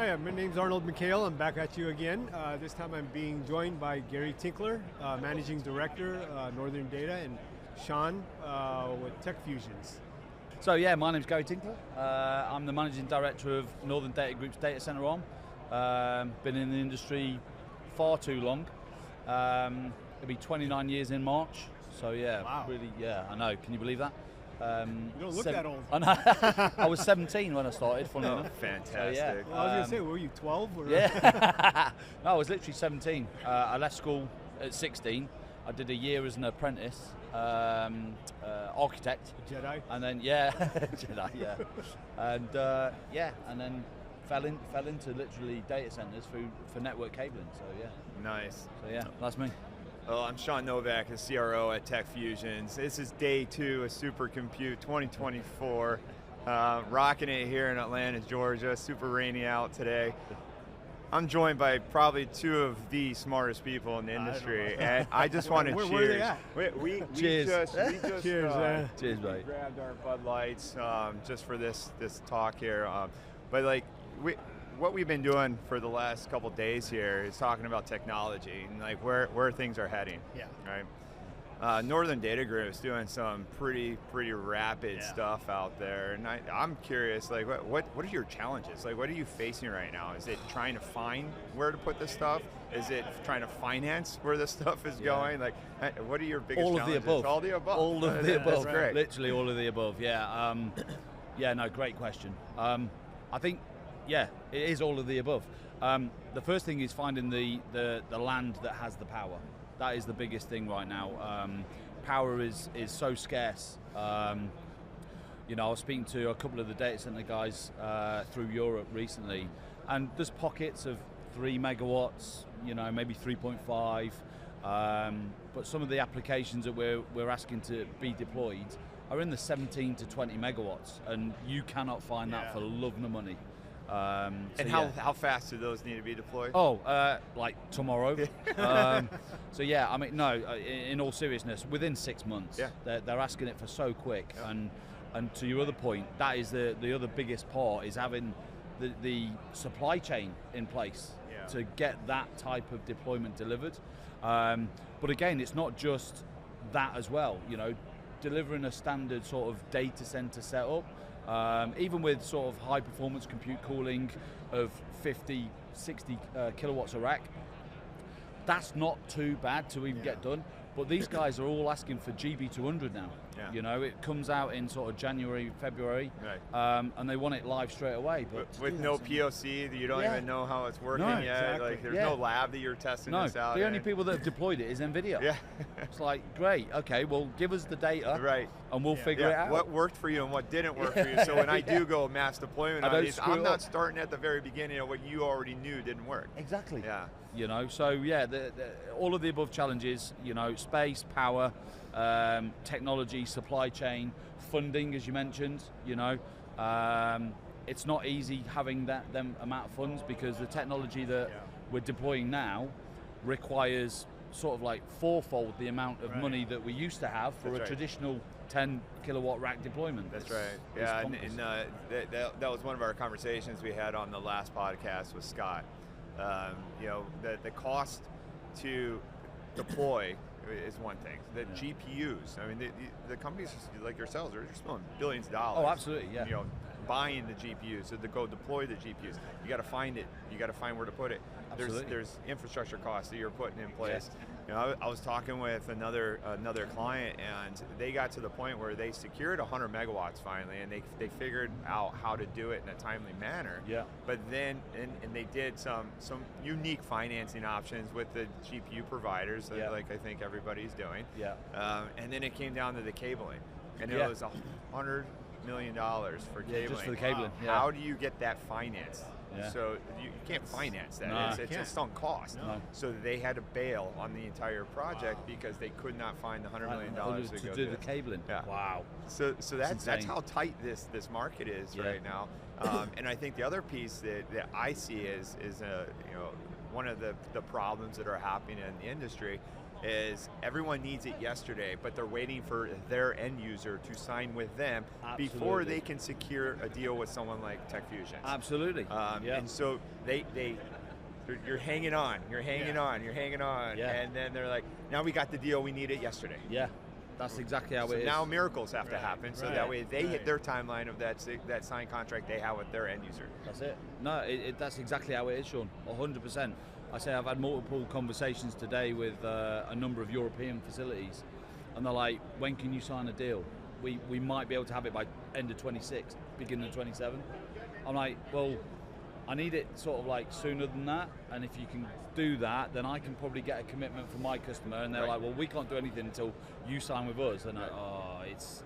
Hi, my name's Arnold Magcale. I'm back at you again. This time I'm being joined by Gary Tinkler, Managing Director, Northern Data, and Shawn with Techfusions. So yeah, my name's Gary Tinkler. I'm the Managing Director of Northern Data Group's data center arm. Been in the industry far too long. It'll be 29 years in March. So yeah, wow. Really, yeah, I know. Can you believe that? You don't look that old. I know. I was 17 when I started. Funny enough. Fantastic. So, yeah. Well, I was going to say, were you 12? Or? Yeah. No, I was literally 17. I left school at 16. I did a year as an apprentice, architect. A Jedi? And then, yeah, Jedi, yeah. And and then fell into literally data centers for network cabling. So yeah. Nice. So yeah, that's me. Well, I'm Shawn Novak, the CRO at Techfusions. This is day 2 of Supercompute 2024. Rocking it here in Atlanta, Georgia. Super rainy out today. I'm joined by probably 2 of the smartest people in the industry, and I just want to cheers. Where are they at? We Cheers. just Cheers, Cheers, mate. grabbed our Bud Lights just for this talk here. But like what we've been doing for the last couple days here is talking about technology and like where things are heading. Yeah. Right. Northern Data Group is doing some pretty rapid stuff out there, and I'm curious, like what are your challenges? Like what are you facing right now? Is it trying to find where to put this stuff? Is it trying to finance where this stuff is going? Like what are your biggest All challenges? of the above. All the above. All of the above. That's great. Literally all of the above. Yeah. Yeah. No. Great question. I think. Yeah, it is all of the above. The first thing is finding the land that has the power. That is the biggest thing right now. Power is so scarce. You know, I was speaking to a couple of the data center guys through Europe recently, and there's pockets of 3 megawatts, you know, maybe 3.5, but some of the applications that we're asking to be deployed are in the 17 to 20 megawatts, and you cannot find that for love nor money. And how fast do those need to be deployed? Oh, like tomorrow. So yeah, I mean, no. In all seriousness, within 6 months. Yeah. They're asking it for so quick. And to your other point, that is the other biggest part is having the supply chain in place to get that type of deployment delivered. But again, it's not just that as well. You know, delivering a standard sort of data center setup. Even with sort of high performance compute cooling of 50, 60 kilowatts a rack, that's not too bad to even get done. But these guys are all asking for GB200 now. Yeah. You know, it comes out in sort of January, February, and they want it live straight away. But with no POC, you don't even know how it's working yet. Exactly. Like, there's no lab that you're testing this out. The only people that have deployed it is NVIDIA. Yeah. It's like, great, okay, well, give us the data, and we'll figure it out. What worked for you and what didn't work for you. So when I do go mass deployment on these, I'm not starting at the very beginning of what you already knew didn't work. Exactly. Yeah. You know, so yeah, all of the above challenges, you know, space, power, technology, supply chain, funding, as you mentioned, you know, it's not easy having them amount of funds because the technology that we're deploying now requires sort of like 4-fold the amount of money that we used to have for a traditional 10 kilowatt rack deployment. That's right. Yeah, and that was one of our conversations we had on the last podcast with Scott. You know, the cost to deploy is one thing. The GPUs, I mean, the companies like yourselves are just spending billions of dollars. Oh, absolutely, yeah. You know, buying the GPUs, so to go deploy the GPUs, you got to find it. You got to find where to put it. There's infrastructure costs that you're putting in place. Yes. You know, I was talking with another client, and they got to the point where they secured 100 megawatts finally, and they figured out how to do it in a timely manner. Yeah. But then, and they did some unique financing options with the GPU providers, like I think everybody's doing. Yeah. And then it came down to the cabling, and it was $100 million for cabling. Just for the cabling. Wow. How do you get that financed? Yeah. So you can't finance that. No. It's just on cost. No. So they had to bail on the entire project because they could not find the $100 million to do the cabling. Yeah. Wow. So that's how tight this market is right now. And I think the other piece that I see is you know, one of the problems that are happening in the industry is everyone needs it yesterday, but they're waiting for their end user to sign with them before they can secure a deal with someone like Techfusions. Absolutely. And so you're hanging on, you're hanging on, and then they're like, now we got the deal, we need it yesterday. Yeah, that's exactly how it is. Now miracles have to happen, so that way they hit their timeline of that signed contract they have with their end user. That's it. No, that's exactly how it is, Shawn, 100%. I say I've had multiple conversations today with a number of European facilities, and they're like, when can you sign a deal? We might be able to have it by end of 26, beginning of 27. I'm like, well, I need it sort of like sooner than that, and if you can do that, then I can probably get a commitment from my customer, and they're like, well, we can't do anything until you sign with us, and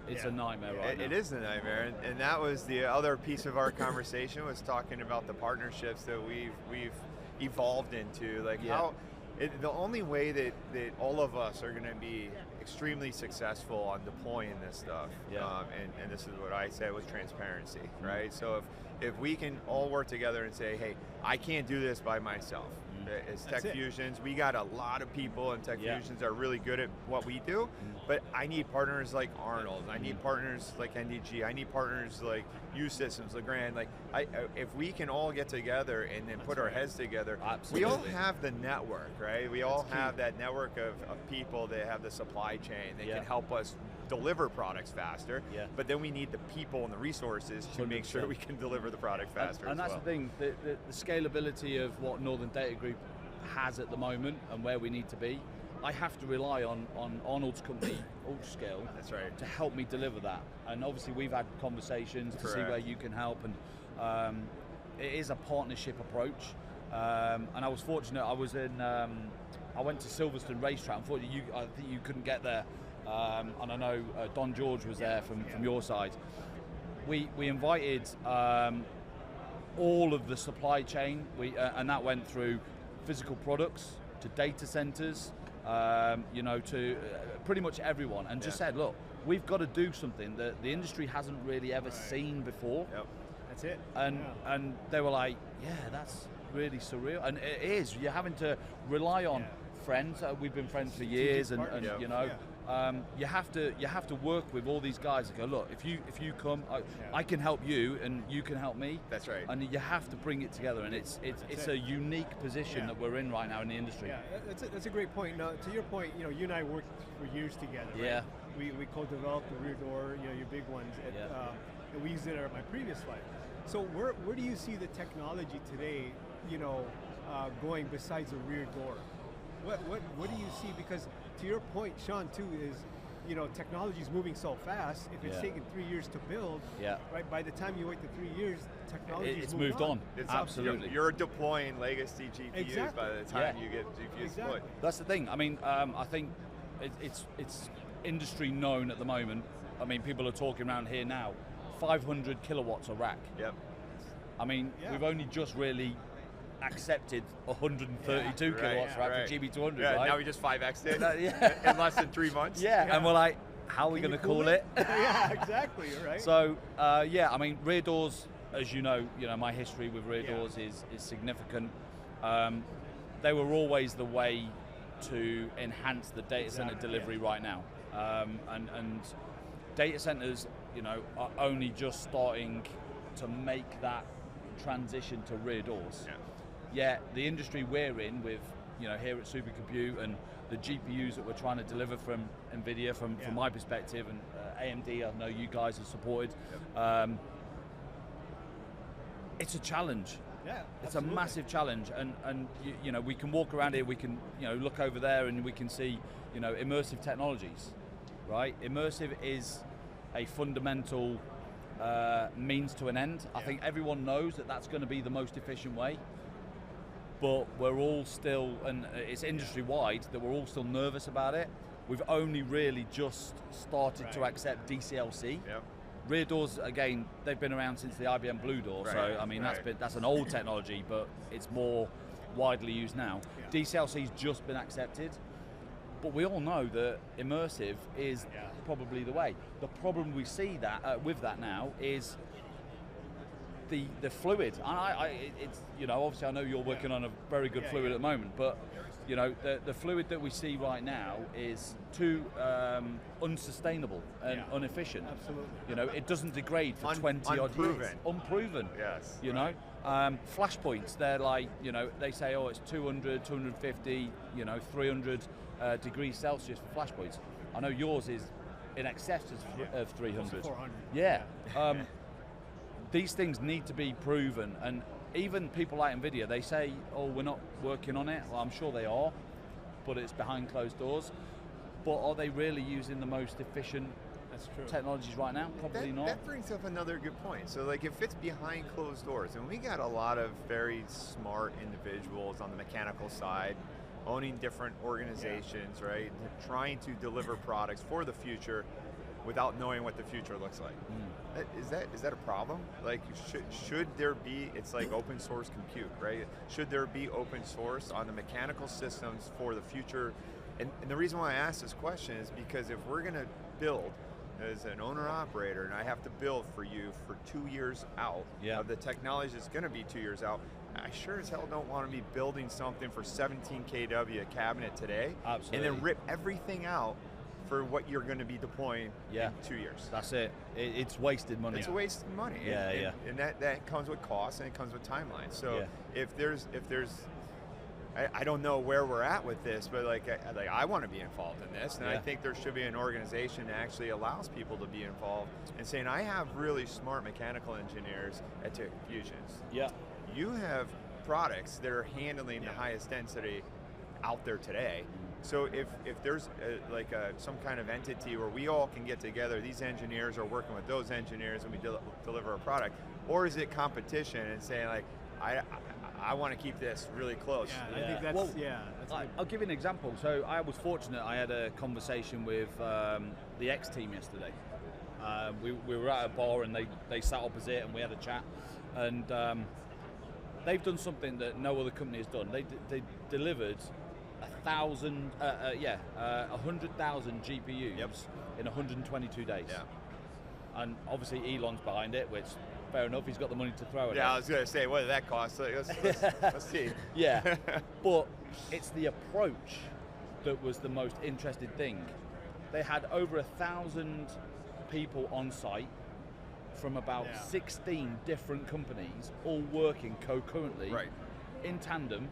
it's a nightmare right now. It is a nightmare, and that was the other piece of our conversation, was talking about the partnerships that we've evolved into, like how the only way that all of us are going to be extremely successful on deploying this stuff, and this is what I said, was transparency, right? So if we can all work together and say, hey, I can't do this by myself. As Techfusions, we got a lot of people, and Techfusions are really good at what we do, but I need partners like Arnold, I need partners like NDG, I need partners like U-Systems, Legrand. Like, if we can all get together and then put our heads together, we all have the network, right? We all have that network of people that have the supply chain that can help us deliver products faster, but then we need the people and the resources to 100%. Make sure we can deliver the product faster. And that's the thing, the scalability of what Northern Data Group has at the moment and where we need to be. I have to rely on Arnold's company, Ultrascale, to help me deliver that. And obviously we've had conversations to see where you can help, and it is a partnership approach. And I was fortunate, I went to Silverstone Racetrack. Unfortunately, I think you couldn't get there. And I know Don George was there from your side. We invited all of the supply chain, and that went through physical products to data centers, to pretty much everyone, and just said, look, we've got to do something that the industry hasn't really ever seen before. That's it. And they were like, yeah, that's really surreal, and it is. You're having to rely on friends. We've been friends for years, and you know. You have to work with all these guys and go, look, if you come, I can help you and you can help me. That's right. And you have to bring it together, and it's a unique position that we're in right now in the industry. Yeah, that's a great point. Now, to your point, you and I worked for years together. Yeah. Right? We co-developed the rear door, your big ones, and we used it at my previous life. So where do you see the technology today, going besides the rear door? What do you see? Because to your point, Shawn, too, is technology is moving so fast. If it's taken 3 years to build, right? By the time you wait the 3 years, technology it's moved on. Absolutely. You're deploying legacy GPUs by the time you get GPUs deployed. That's the thing. I mean, I think it's industry known at the moment. I mean, people are talking around here now, 500 kilowatts a rack. Yep. I mean, we've only just really accepted 132 kilowatts rack for GB200, right? Now we just 5x'd it in less than 3 months. And we're like, how are we going to call it? Yeah, exactly, right. So, I mean, rear doors, as you know, my history with rear doors is significant. They were always the way to enhance the data center delivery right now. And data centers, are only just starting to make that transition to rear doors. Yet the industry we're in with, here at Supercompute and the GPUs that we're trying to deliver from NVIDIA, from my perspective, and AMD, I know you guys have supported. It's a challenge. Yeah, it's a massive challenge, and we can walk around here, we can look over there, and we can see immersive technologies, right? Immersive is a fundamental means to an end. I think everyone knows that that's going to be the most efficient way. But we're all still, and it's industry-wide, that we're all still nervous about it. We've only really just started to accept DCLC. Rear doors, again, they've been around since the IBM Blue Door, so I mean that's an old technology, but it's more widely used now. DCLC's just been accepted, but we all know that immersive is probably the way. The problem we see with that now is the fluid. It's obviously I know you're working on a very good fluid at the moment, but You know, the fluid that we see right now is too unsustainable and inefficient. Absolutely. You know, it doesn't degrade for 20 odd years. Unproven. Yes. You know, flash points, they're like, you know, they say, oh, it's 200, 250, you know, 300 degrees Celsius for flash points. I know yours is in excess of 300. 400. Yeah. These things need to be proven, and even people like NVIDIA, they say, oh, we're not working on it. Well, I'm sure they are, but it's behind closed doors. But are they really using the most efficient technologies right now? Probably not. That brings up another good point. So like if it's behind closed doors, and we got a lot of very smart individuals on the mechanical side, owning different organizations, right? Trying to deliver products for the future without knowing what the future looks like. Is that a problem? Like, should there be, it's like open source compute, right? Should there be open source on the mechanical systems for the future? And the reason why I ask this question is because if we're going to build as an owner-operator, and I have to build for you for 2 years out of the technology that's going to be 2 years out, I sure as hell don't want to be building something for 17 kW a cabinet today, and then rip everything out for what you're going to be deploying in 2 years. That's it. It's wasted money. It's wasted money. And that comes with costs, and it comes with timelines. So if there's I don't know where we're at with this, but like I want to be involved in this, and I think there should be an organization that actually allows people to be involved and saying, I have really smart mechanical engineers at Techfusions. Yeah. You have products that are handling the highest density out there today. So if there's some kind of entity where we all can get together, these engineers are working with those engineers, and we deliver a product, or is it competition and saying like, I want to keep this really close? I think that's I'll give you an example. So I was fortunate, I had a conversation with the X team yesterday. We were at a bar, and they sat opposite, and we had a chat, and they've done something that no other company has done. They delivered 100,000 GPUs in 122 days. And obviously Elon's behind it, which fair enough, he's got the money to throw at it. I was going to say, what did that cost? Let's see. But it's the approach that was the most interesting thing. They had over 1,000 people on site from about 16 different companies, all working concurrently in tandem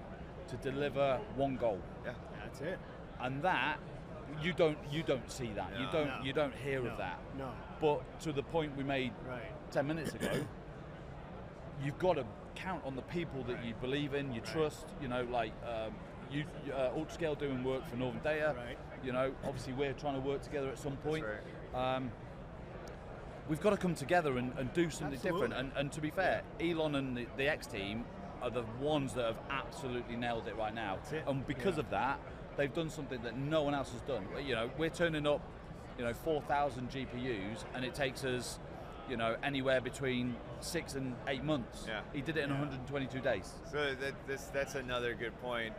to deliver one goal. That's it. And that you don't see that. You don't hear of that. No. But to the point we made 10 minutes ago, you've got to count on the people that you believe in, you trust. You know, like Ultrascale doing work for Northern Data. You know, obviously we're trying to work together at some point. We've got to come together and do something different. And to be fair, Elon and the X team are the ones that have absolutely nailed it right now. And because of that, they've done something that no one else has done. You know, we're turning up, 4,000 GPUs, and it takes us, anywhere between 6 and 8 months. He did it in 122 days. So that's another good point.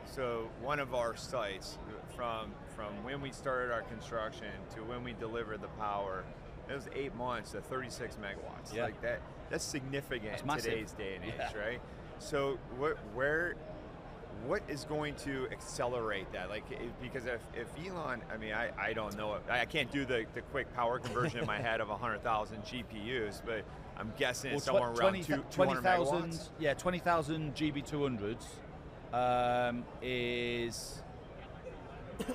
So one of our sites, from when we started our construction to when we delivered the power, it was 8 months to 36 megawatts. Like that's significant in today's day and age, right? So what is going to accelerate that? Like, because if Elon, I don't know, I can't do the quick power conversion in my head of 100,000 GPUs, but I'm guessing it's somewhere around 200 megawatts. 20,000 GB200s is,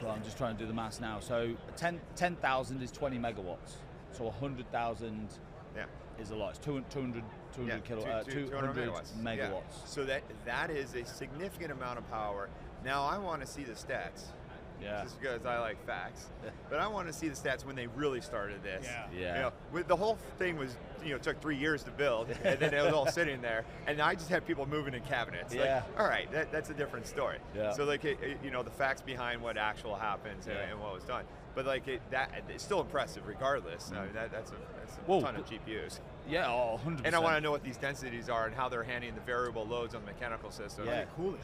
well, I'm just trying to do the maths now. So 10,000 is 20 megawatts. So 100,000 is a lot. It's 200 megawatts. So that is a significant amount of power. Now I want to see the stats. Just because I like facts. But I want to see the stats when they really started this. The whole thing was, took 3 years to build, and then it was all sitting there, and I just had people moving in cabinets. Like, all right, that's a different story. So like, the facts behind what actual happens and what was done. But like it's still impressive regardless. That's a ton of GPUs. 100%. And I want to know what these densities are and how they're handling the variable loads on the mechanical system. Cooling.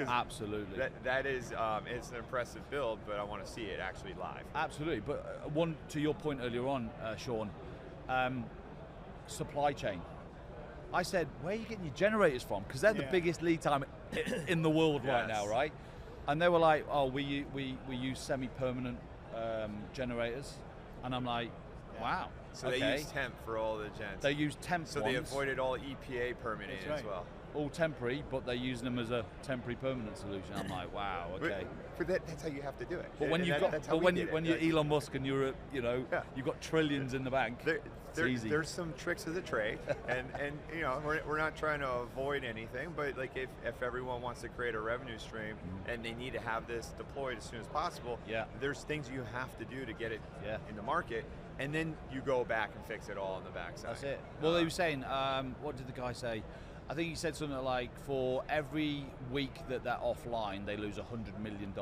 Absolutely. That is, it's an impressive build, but I want to see it actually live. Absolutely. But one to your point earlier on, Shawn, supply chain. I said, where are you getting your generators from? Because they're the biggest lead time in the world right now, right? And they were like, oh, we use semi-permanent generators. And I'm like, wow. So they use temp for all the gens. They use temp So ones. they avoided all EPA permitting as well. All temporary, but they're using them as a temporary permanent solution. I'm like, wow, okay. But that's how you have to do it. But when you've when you're Elon Musk and you're you've got trillions in the bank. It's easy. There's some tricks of the trade, and we're not trying to avoid anything, but like if everyone wants to create a revenue stream and they need to have this deployed as soon as possible, there's things you have to do to get it in the market, and then you go back and fix it all on the backside. That's it. Well, they were saying, what did the guy say? I think he said something like, for every week that they're offline, they lose $100 million.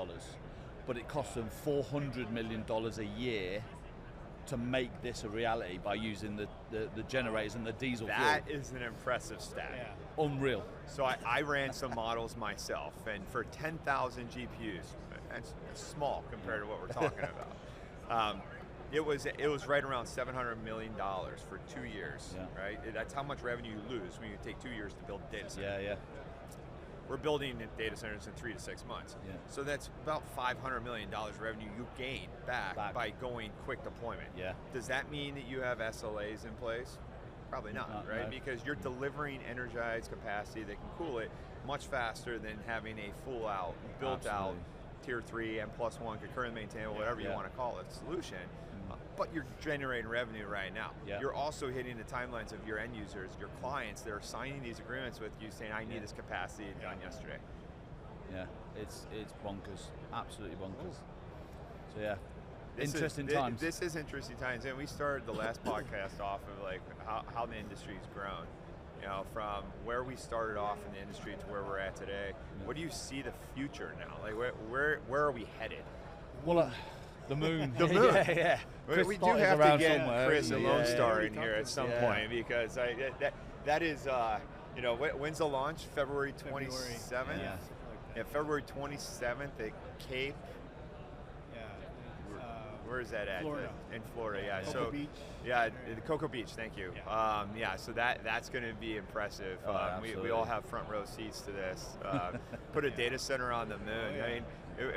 But it costs them $400 million a year to make this a reality by using the generators and the diesel fuel. That is an impressive stat. Yeah. Unreal. So I ran some models myself, and for 10,000 GPUs, that's small compared to what we're talking about. It was right around $700 million for 2 years, right? That's how much revenue you lose when you take 2 years to build a data center. Yeah. We're building data centers in 3 to 6 months. Yeah. So that's about $500 million revenue you gain back by going quick deployment. Yeah. Does that mean that you have SLAs in place? Probably not, right? No. Because you're delivering energized capacity that can cool it much faster than having a full out, built out tier 3 and +1 concurrent maintainable, whatever you want to call it, solution. But you're generating revenue right now. Yeah. You're also hitting the timelines of your end users, your clients that are signing these agreements with you saying, I need this capacity done yesterday. Yeah, it's bonkers, absolutely bonkers. So yeah, interesting times. This is interesting times, and we started the last podcast off of like how the industry's grown. You know, from where we started off in the industry to where we're at today. Yeah. What do you see the future now? Like where are we headed? Well, the moon. The moon. Yeah. We do have to get Chris a Lone Star in here at some point, because that is, when's the launch? February 27th? Yeah, February 27th at Cape. Where is that at? Florida. In Florida, yeah. Cocoa Beach. Yeah, the Cocoa Beach, thank you. Yeah. So that's going to be impressive. We all have front row seats to this. Put a data center on the moon. I mean,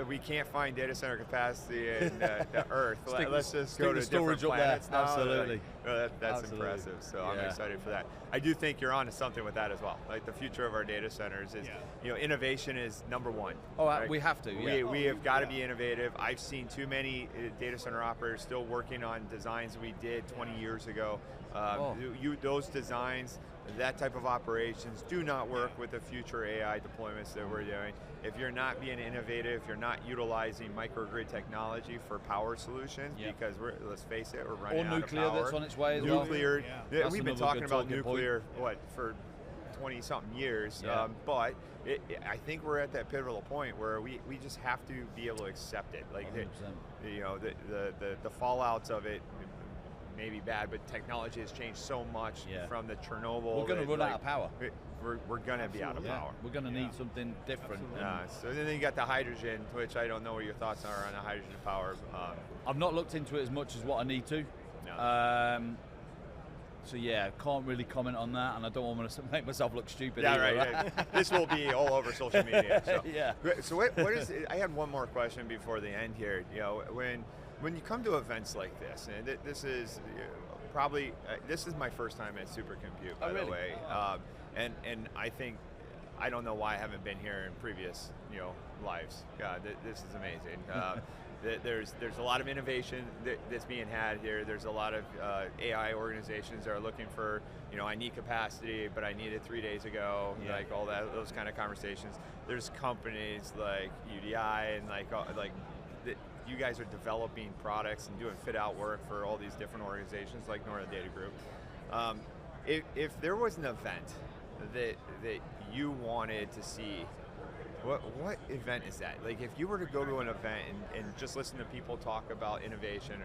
we can't find data center capacity in the Earth. Let's just go to different planets now. Absolutely. That's impressive. So I'm excited for that. I do think you're onto something with that as well. Like the future of our data centers is, innovation is number one. Oh, right? we have to. We have got to be innovative. I've seen too many data center operators still working on designs we did 20 years ago. Those designs, that type of operations do not work with the future AI deployments that we're doing. If you're not being innovative, if you're not utilizing microgrid technology for power solutions, because let's face it, we're running out of power. Or nuclear that's on its way as well. Nuclear, we've been talking about nuclear, for 20-something years, but I think we're at that pivotal point where we just have to be able to accept it. Like, the fallouts of it may be bad, but technology has changed so much from the Chernobyl. We're going to run out of power. We're going to be out of power. We're going to need something different. So then you got the hydrogen, which I don't know what your thoughts are on the hydrogen power. I've not looked into it as much as what I need to. No. So can't really comment on that, and I don't want to make myself look stupid. Right. This will be all over social media. So. So what is? I had one more question before the end here. When you come to events like this, and this is probably this is my first time at Supercompute, by the way, and I don't know why I haven't been here in previous lives. This is amazing. There's a lot of innovation that's being had here. There's a lot of AI organizations that are looking for, I need capacity, but I need it 3 days ago, like all those kind of conversations. There's companies like UDI and like you guys are developing products and doing fit-out work for all these different organizations like Northern Data Group. If there was an event that you wanted to see, what event is that? Like, if you were to go to an event and just listen to people talk about innovation,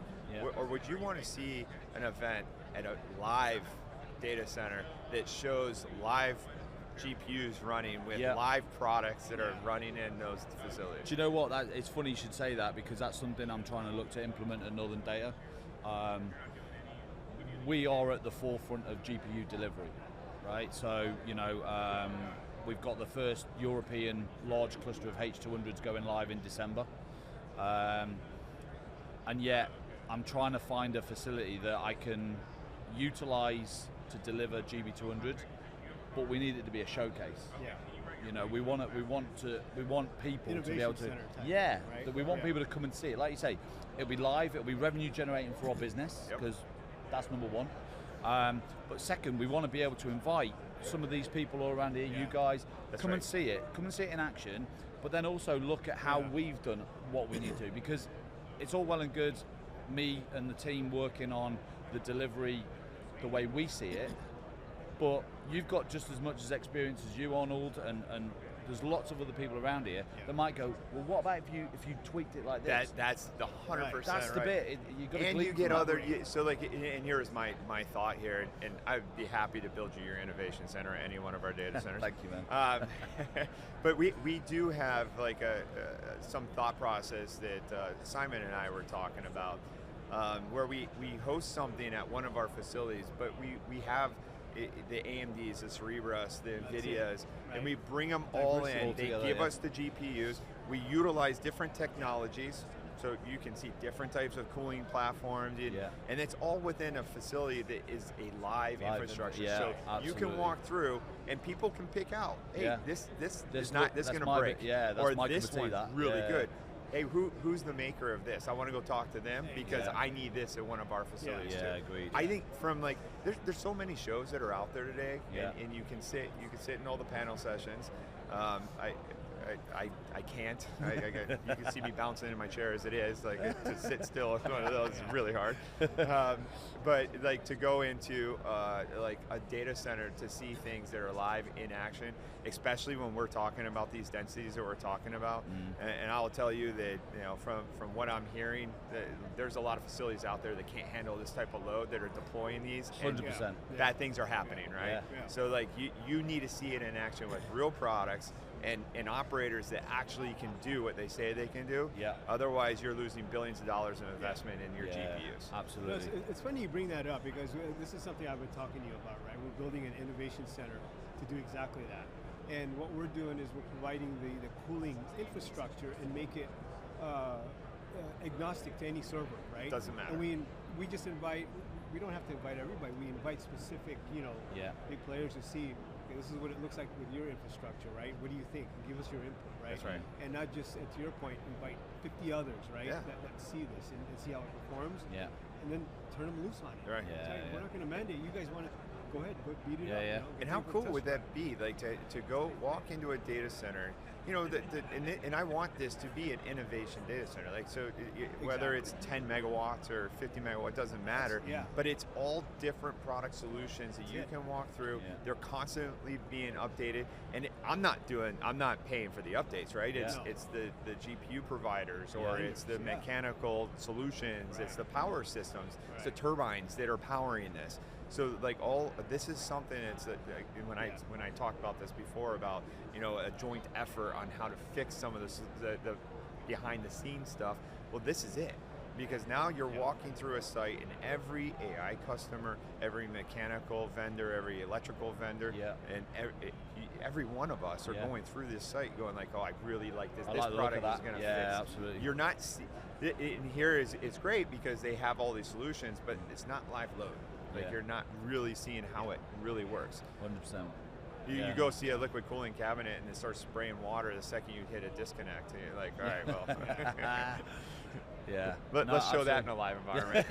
or would you want to see an event at a live data center that shows live GPUs running with live products that are running in those facilities? Do you know what? It's funny you should say that, because that's something I'm trying to look to implement at Northern Data. We are at the forefront of GPU delivery. right? So, we've got the first European large cluster of H200s going live in December. And yet, I'm trying to find a facility that I can utilize to deliver GB200, but we need it to be a showcase. Yeah. We want people Innovation to be able to, center type, right? that we want people to come and see it. Like you say, it'll be live, it'll be revenue generating for our business, because that's number one. But second, we want to be able to invite some of these people all around here, you guys, come and see it in action, but then also look at how we've done what we need to, because it's all well and good me and the team working on the delivery the way we see it, but you've got just as much as experience as you, Arnold, and there's lots of other people around here that might go, well, what about if you tweaked it like this? That's the 100%. That's the bit. You got to. And you get other. So like, and here's my thought here, and I'd be happy to build you your innovation center at any one of our data centers. Thank you, man. But we do have like some thought process that Simon and I were talking about, where we host something at one of our facilities, but we have the AMDs, the Cerebras, the NVIDIAs, and we bring them all in. They give us the GPUs. We utilize different technologies, so you can see different types of cooling platforms, and it's all within a facility that is a live infrastructure. So you can walk through, and people can pick out, hey, this is going to break, or this one's really good. Hey, who's the maker of this? I want to go talk to them because I need this at one of our facilities too. Agreed. I think from like, there's so many shows that are out there today, and you can sit in all the panel sessions. I can't. You can see me bouncing in my chair as it is. Like to sit still, it's one of those is really hard. But like to go into like a data center to see things that are live in action, especially when we're talking about these densities that we're talking about. And I'll tell you that from what I'm hearing, there's a lot of facilities out there that can't handle this type of load that are deploying these. 100%. Bad things are happening, right? So like you need to see it in action with real products. And operators that actually can do what they say they can do. Otherwise, you're losing billions of dollars in investment in your GPUs. Absolutely. It's funny you bring that up, because this is something I've been talking to you about, right? We're building an innovation center to do exactly that. And what we're doing is we're providing the cooling infrastructure and make it agnostic to any server, right? Doesn't matter. And we just invite. We don't have to invite everybody. We invite specific, big players to see. This is what it looks like with your infrastructure, right? What do you think? Give us your input, right? That's right. And not just, to your point, invite 50 others, right? That see this and see how it performs. And then turn them loose on it. Right. We're not going to mandate. You guys want to go ahead, go beat it up. And how cool would that be? Like to go walk into a data center, and I want this to be an innovation data center. Like whether it's 10 megawatts or 50 megawatts, doesn't matter. But it's all different product solutions that you can walk through. They're constantly being updated, and I'm not paying for the updates, right? It's the GPU providers, or it's the mechanical solutions, it's the power systems, it's the turbines that are powering this. So like this is something that's when I talked about this before about a joint effort on how to fix some of the behind the scenes stuff. Well, this is it, because now you're walking through a site, and every AI customer, every mechanical vendor, every electrical vendor, and every one of us are going through this site, going like, oh, I really like this. This product is going to fix. Absolutely. You're not. And here it's great because they have all these solutions, but it's not live load. Like you're not really seeing how it really works. 100%. You go see a liquid cooling cabinet and it starts spraying water the second you hit a disconnect, and you're like, all right, well. Let's show that in a live environment.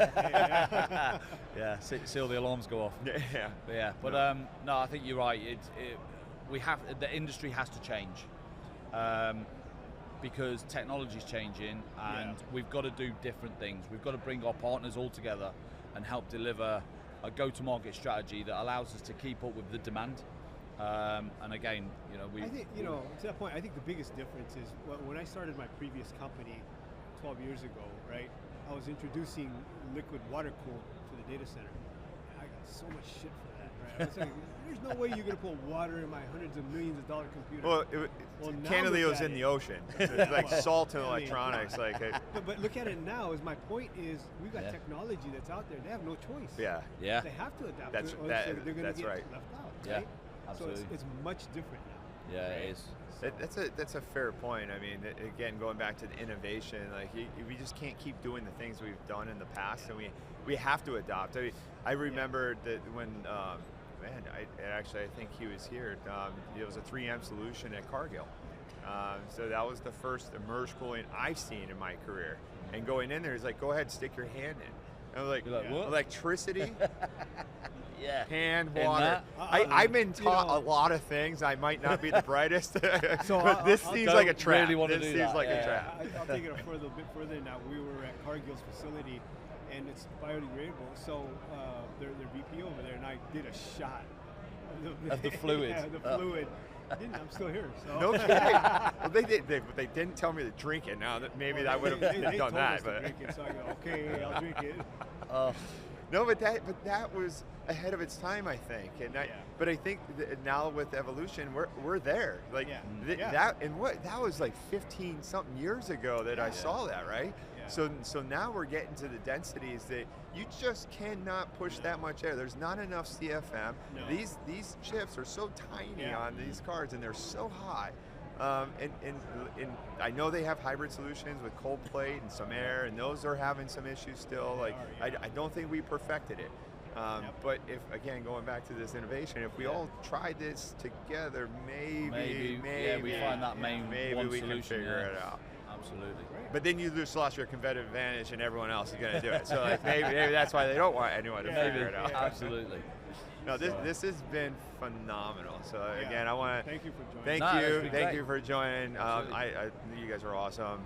See all the alarms go off. But I think you're right. The industry has to change. Because technology's changing, and we've got to do different things. We've got to bring our partners all together and help deliver a go-to-market strategy that allows us to keep up with the demand. And again, I think, to that point, I think the biggest difference is when I started my previous company 12 years ago, right? I was introducing liquid water cool to the data center. so much shit for that, right? I was like, there's no way you're gonna put water in my hundreds of millions of dollar computer. Well, candidly, it was in the ocean. It's like salt and electronics. But look at it now. Is my point is we've got technology that's out there. They have no choice. Yeah. Yeah. They have to adapt. That's to it, or they're going to get right. left out. Yeah. Right? Absolutely. So it's much different now. Yeah, it is. That's a fair point. I mean, again, going back to the innovation, like we just can't keep doing the things we've done in the past, and we have to adopt. I remember that when, I think he was here. It was a 3M solution at Cargill. So that was the first immersed cooling I've seen in my career. And going in there, he's like, go ahead, stick your hand in. And I was like, what? Electricity? Yeah. Hand, water. I've been taught a lot of things. I might not be the brightest, but this seems like a trap. This seems like a trap. I'll take it a bit further now. We were at Cargill's facility, and it's biodegradable. So their VP over there and I did a shot of the fluid. Yeah, the fluid. I'm still here. So. No kidding. Well, they didn't tell me to drink it. Now that maybe I would have done that. But drink it, so I go, okay, I'll drink it. No, but that was ahead of its time, I think. And but I think now with evolution, we're there. Like that was like 15 something years ago that I saw that, right? Yeah. So now we're getting to the densities that you just cannot push that much air. There's not enough CFM. No. These chips are so tiny on these cards, and they're so hot. And I know they have hybrid solutions with cold plate and some air, and those are having some issues still. I don't think we perfected it. But if, again, going back to this innovation, if we all tried this together, maybe we find that maybe one we solution, can figure it out. Absolutely. But then you just lost your competitive advantage, and everyone else is going to do it. So maybe that's why they don't want anyone to figure it out. Absolutely. No, this has been phenomenal. So again, I want to thank you for joining. Thank you for joining. You guys are awesome.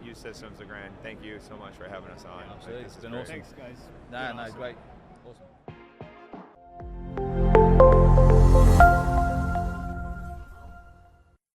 U-Systems are grand. Thank you so much for having us on. Absolutely, it's been awesome. Thanks, guys. No, great.